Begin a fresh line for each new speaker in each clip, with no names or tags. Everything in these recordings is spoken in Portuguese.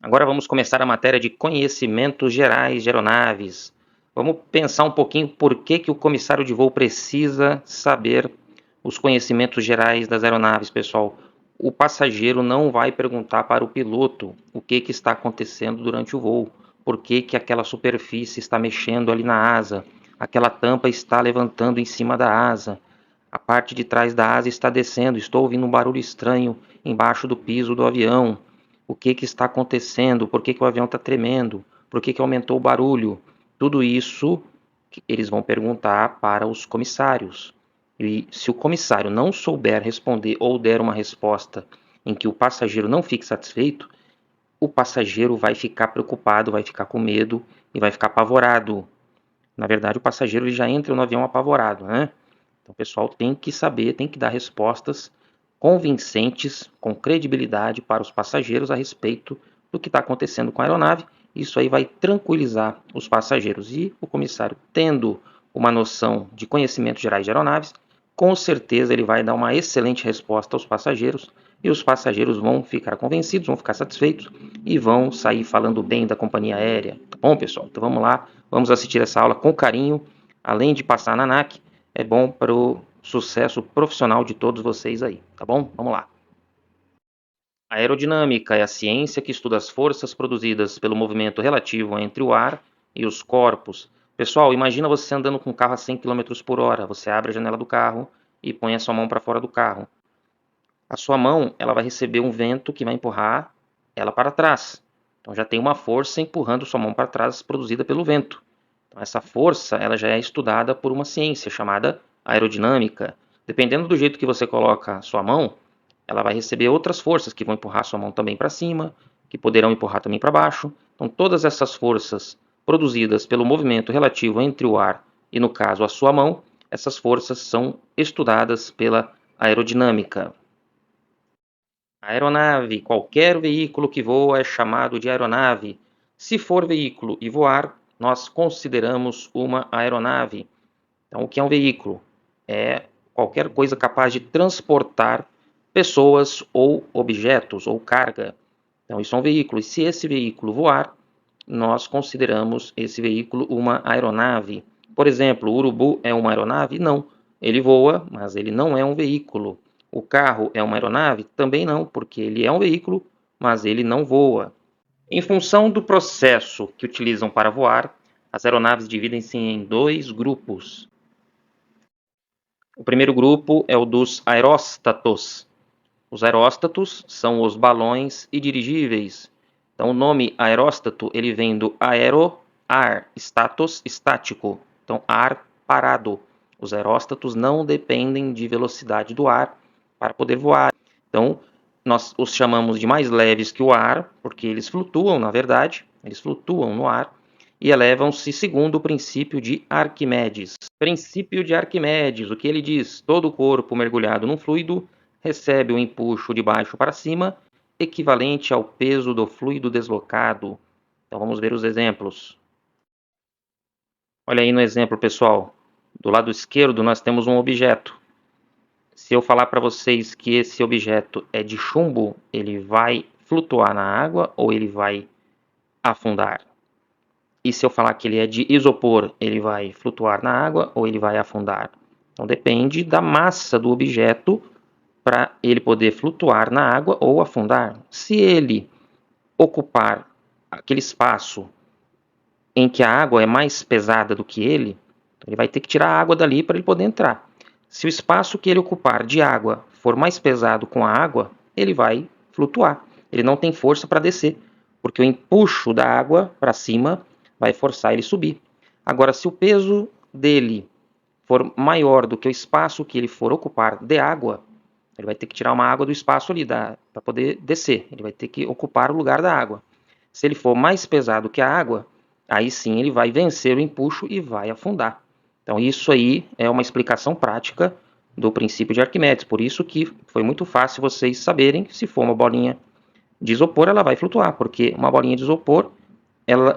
Agora vamos começar a matéria de conhecimentos gerais de aeronaves. Vamos pensar um pouquinho por que o comissário de voo precisa saber os conhecimentos gerais das aeronaves, pessoal. O passageiro não vai perguntar para o piloto o que está acontecendo durante o voo, por que aquela superfície está mexendo ali na asa, aquela tampa está levantando em cima da asa, a parte de trás da asa está descendo, estou ouvindo um barulho estranho embaixo do piso do avião. O que está acontecendo? Por que o avião está tremendo? Por que aumentou o barulho? Tudo isso eles vão perguntar para os comissários. E se o comissário não souber responder ou der uma resposta em que o passageiro não fique satisfeito, o passageiro vai ficar preocupado, vai ficar com medo e vai ficar apavorado. Na verdade, o passageiro ele já entra no avião apavorado, né? Então, o pessoal tem que saber, tem que dar respostas convincentes, com credibilidade para os passageiros a respeito do que está acontecendo com a aeronave. Isso aí vai tranquilizar os passageiros. E o comissário, tendo uma noção de conhecimentos gerais de aeronaves, com certeza ele vai dar uma excelente resposta aos passageiros e os passageiros vão ficar convencidos, vão ficar satisfeitos e vão sair falando bem da companhia aérea. Tá bom, pessoal? Então vamos lá, vamos assistir essa aula com carinho. Além de passar na ANAC, é bom para o sucesso profissional de todos vocês aí, tá bom? Vamos lá. A aerodinâmica é a ciência que estuda as forças produzidas pelo movimento relativo entre o ar e os corpos. Pessoal, imagina você andando com um carro a 100 km por hora. Você abre a janela do carro e põe a sua mão para fora do carro. A sua mão ela vai receber um vento que vai empurrar ela para trás. Então já tem uma força empurrando sua mão para trás produzida pelo vento. Então, essa força ela já é estudada por uma ciência chamada aerodinâmica. Dependendo do jeito que você coloca a sua mão, ela vai receber outras forças que vão empurrar a sua mão também para cima, que poderão empurrar também para baixo. Então todas essas forças produzidas pelo movimento relativo entre o ar e, no caso, a sua mão, essas forças são estudadas pela aerodinâmica. A aeronave, qualquer veículo que voa é chamado de aeronave. Se for veículo e voar, nós consideramos uma aeronave. Então, o que é um veículo? É qualquer coisa capaz de transportar pessoas ou objetos ou carga. Então, isso é um veículo. E se esse veículo voar, nós consideramos esse veículo uma aeronave. Por exemplo, o urubu é uma aeronave? Não. Ele voa, mas ele não é um veículo. O carro é uma aeronave? Também não, porque ele é um veículo, mas ele não voa. Em função do processo que utilizam para voar, as aeronaves dividem-se em dois grupos. O primeiro grupo é o dos aeróstatos. Os aeróstatos são os balões e dirigíveis. Então, o nome aeróstato ele vem do aero, ar, status, estático. Então, ar parado. Os aeróstatos não dependem de velocidade do ar para poder voar. Então, nós os chamamos de mais leves que o ar, porque eles flutuam, na verdade, eles flutuam no ar e elevam-se segundo o princípio de Arquimedes. Princípio de Arquimedes, o que ele diz? Todo corpo mergulhado num fluido recebe um empuxo de baixo para cima, equivalente ao peso do fluido deslocado. Então vamos ver os exemplos. Olha aí no exemplo, pessoal. Do lado esquerdo nós temos um objeto. Se eu falar para vocês que esse objeto é de chumbo, ele vai flutuar na água ou ele vai afundar? E se eu falar que ele é de isopor, ele vai flutuar na água ou ele vai afundar? Então depende da massa do objeto para ele poder flutuar na água ou afundar. Se ele ocupar aquele espaço em que a água é mais pesada do que ele vai ter que tirar a água dali para ele poder entrar. Se o espaço que ele ocupar de água for mais pesado com a água, ele vai flutuar. Ele não tem força para descer, porque o empuxo da água para cima vai forçar ele a subir. Agora, se o peso dele for maior do que o espaço que ele for ocupar de água, ele vai ter que tirar uma água do espaço ali para poder descer. Ele vai ter que ocupar o lugar da água. Se ele for mais pesado que a água, aí sim ele vai vencer o empuxo e vai afundar. Então isso aí é uma explicação prática do princípio de Arquimedes. Por isso que foi muito fácil vocês saberem que se for uma bolinha de isopor, ela vai flutuar, porque uma bolinha de isopor,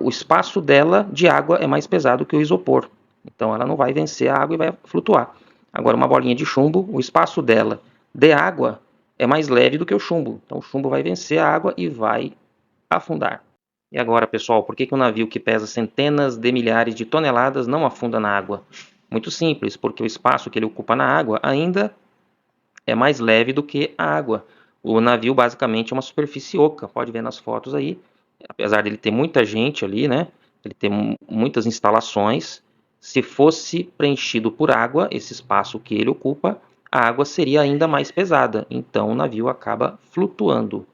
o espaço dela de água é mais pesado que o isopor. Então ela não vai vencer a água e vai flutuar. Agora uma bolinha de chumbo, o espaço dela de água é mais leve do que o chumbo. Então o chumbo vai vencer a água e vai afundar. E agora, pessoal, por que um navio que pesa centenas de milhares de toneladas não afunda na água? Muito simples, porque o espaço que ele ocupa na água ainda é mais leve do que a água. O navio basicamente é uma superfície oca, pode ver nas fotos aí. Apesar dele ter muita gente ali, né? Ele ter muitas instalações. Se fosse preenchido por água, esse espaço que ele ocupa, a água seria ainda mais pesada. Então o navio acaba flutuando.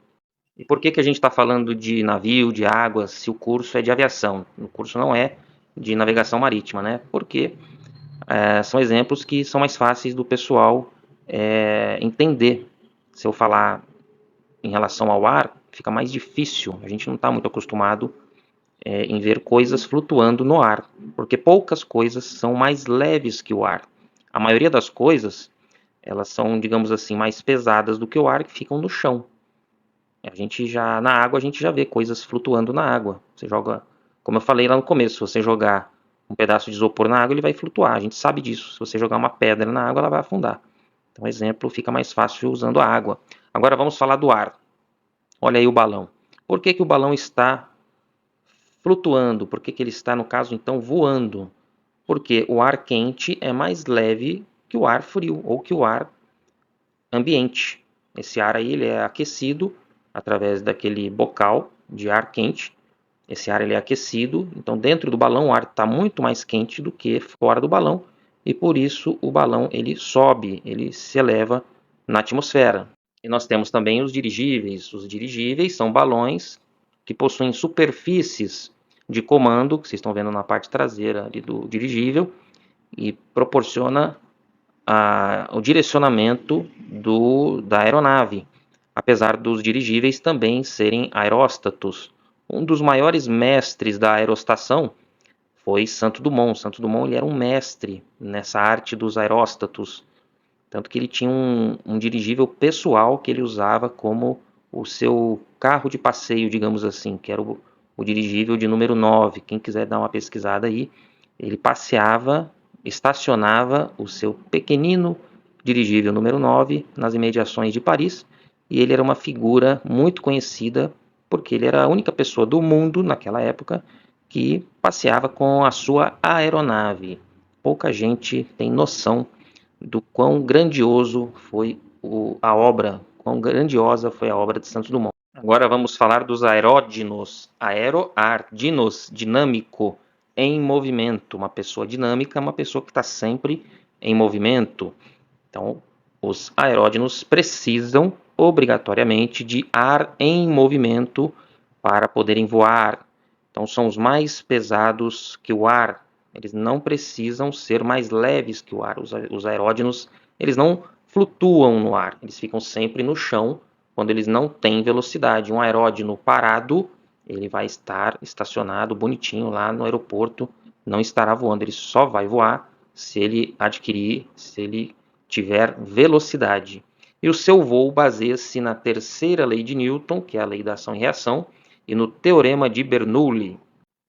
E por que a gente está falando de navio, de água, se o curso é de aviação? O curso não é de navegação marítima, né? Porque são exemplos que são mais fáceis do pessoal entender. Se eu falar em relação ao ar, fica mais difícil. A gente não está muito acostumado em ver coisas flutuando no ar, porque poucas coisas são mais leves que o ar. A maioria das coisas, elas são, digamos assim, mais pesadas do que o ar, que ficam no chão. Na água a gente já vê coisas flutuando na água. Você joga, como eu falei lá no começo, se você jogar um pedaço de isopor na água, ele vai flutuar. A gente sabe disso. Se você jogar uma pedra na água, ela vai afundar. Então, exemplo, fica mais fácil usando a água. Agora vamos falar do ar. Olha aí o balão. Por que o balão está flutuando? Por que ele está, no caso, então, voando? Porque o ar quente é mais leve que o ar frio ou que o ar ambiente. Esse ar aí ele é aquecido através daquele bocal de ar quente. Esse ar ele é aquecido, então dentro do balão o ar está muito mais quente do que fora do balão e por isso o balão ele sobe, ele se eleva na atmosfera. E nós temos também os dirigíveis. Os dirigíveis são balões que possuem superfícies de comando, que vocês estão vendo na parte traseira ali do dirigível, e proporciona o direcionamento da aeronave, apesar dos dirigíveis também serem aeróstatos. Um dos maiores mestres da aerostação foi Santos Dumont. Santos Dumont ele era um mestre nessa arte dos aeróstatos, tanto que ele tinha um dirigível pessoal que ele usava como o seu carro de passeio, digamos assim, que era o dirigível de número 9. Quem quiser dar uma pesquisada aí, ele passeava, estacionava o seu pequenino dirigível número 9 nas imediações de Paris, e ele era uma figura muito conhecida porque ele era a única pessoa do mundo naquela época que passeava com a sua aeronave. Pouca gente tem noção do quão grandioso foi a obra, quão grandiosa foi a obra de Santos Dumont. Agora vamos falar dos aeródinos. Aero-ar, dinos, dinâmico, em movimento. Uma pessoa dinâmica é uma pessoa que está sempre em movimento. Então, os aeródinos precisam obrigatoriamente de ar em movimento para poderem voar. Então, são os mais pesados que o ar. Eles não precisam ser mais leves que o ar. Os aeródinos, eles não flutuam no ar. Eles ficam sempre no chão quando eles não têm velocidade. Um aeródino parado, ele vai estar estacionado bonitinho lá no aeroporto, não estará voando. Ele só vai voar se ele tiver velocidade. E o seu voo baseia-se na terceira lei de Newton, que é a lei da ação e reação, e no teorema de Bernoulli.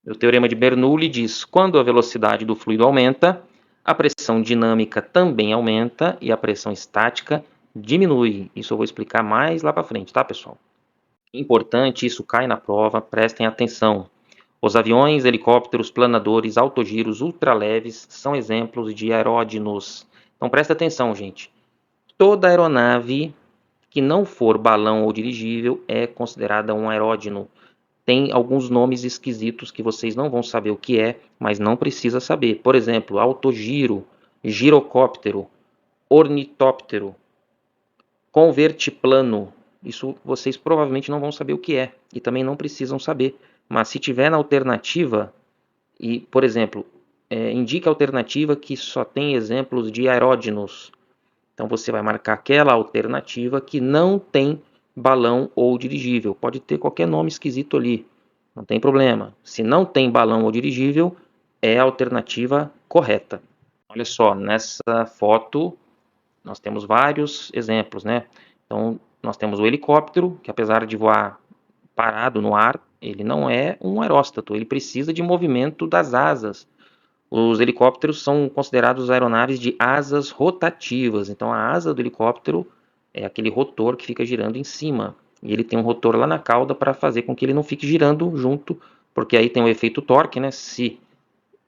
O teorema de Bernoulli diz: quando a velocidade do fluido aumenta, a pressão dinâmica também aumenta e a pressão estática diminui. Isso eu vou explicar mais lá para frente, tá, pessoal? Importante, isso cai na prova, prestem atenção. Os aviões, helicópteros, planadores, autogiros, ultraleves são exemplos de aeródinos. Então presta atenção, gente. Toda aeronave que não for balão ou dirigível é considerada um aeródino. Tem alguns nomes esquisitos que vocês não vão saber o que é, mas não precisa saber. Por exemplo, autogiro, girocóptero, ornitóptero, convertiplano. Isso vocês provavelmente não vão saber o que é e também não precisam saber. Mas se tiver na alternativa, e, por exemplo, indique a alternativa que só tem exemplos de aeródinos. Então você vai marcar aquela alternativa que não tem balão ou dirigível. Pode ter qualquer nome esquisito ali, não tem problema. Se não tem balão ou dirigível, é a alternativa correta. Olha só, nessa foto nós temos vários exemplos, né? Então nós temos o helicóptero, que apesar de voar parado no ar, ele não é um aeróstato, ele precisa de movimento das asas. Os helicópteros são considerados aeronaves de asas rotativas. Então, a asa do helicóptero é aquele rotor que fica girando em cima. e ele tem um rotor lá na cauda para fazer com que ele não fique girando junto, porque aí tem o efeito torque, né? Se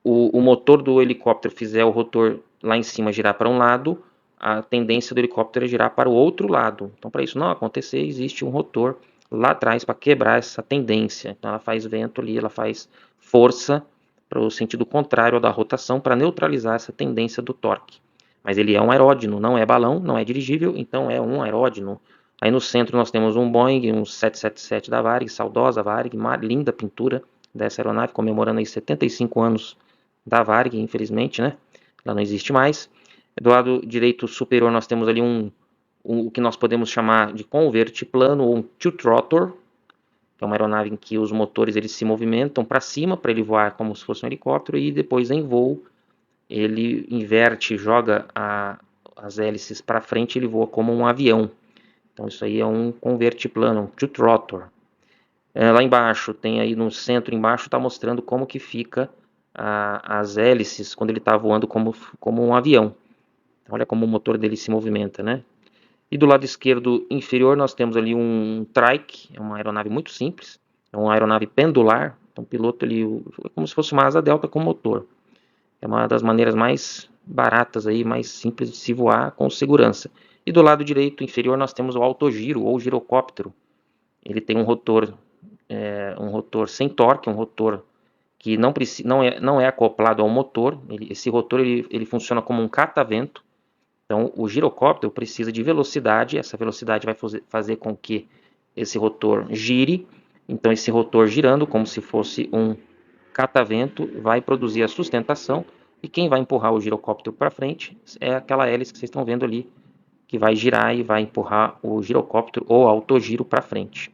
o motor do helicóptero fizer o rotor lá em cima girar para um lado, a tendência do helicóptero é girar para o outro lado. Então, para isso não acontecer, existe um rotor lá atrás para quebrar essa tendência. Então, ela faz vento ali, ela faz força para o sentido contrário da rotação para neutralizar essa tendência do torque. Mas ele é um aeródino, não é balão, não é dirigível, então é um aeródino. Aí no centro nós temos um Boeing, um 777 da Varig, saudosa Varig, uma linda pintura dessa aeronave, comemorando aí 75 anos da Varig, infelizmente, né? Ela não existe mais. Do lado direito superior nós temos ali o que nós podemos chamar de converte plano ou um tilt rotor, que é uma aeronave em que os motores eles se movimentam para cima para ele voar como se fosse um helicóptero e depois em voo ele inverte, joga as hélices para frente e ele voa como um avião. Então isso aí é um converte plano, um tilt rotor. Lá embaixo, tem aí no centro embaixo, está mostrando como que fica as hélices quando ele está voando como um avião. Então, olha como o motor dele se movimenta, né? E do lado esquerdo inferior nós temos ali um trike, é uma aeronave muito simples, é uma aeronave pendular, então o piloto ele, é como se fosse uma asa delta com motor. É uma das maneiras mais baratas aí, mais simples de se voar com segurança. E do lado direito inferior nós temos o autogiro ou girocóptero. Ele tem um rotor sem torque, um rotor que não é acoplado ao motor. Esse rotor ele funciona como um catavento. Então, o girocóptero precisa de velocidade. Essa velocidade vai fazer com que esse rotor gire. Então, esse rotor girando, como se fosse um catavento, vai produzir a sustentação. E quem vai empurrar o girocóptero para frente é aquela hélice que vocês estão vendo ali, que vai girar e vai empurrar o girocóptero ou autogiro para frente.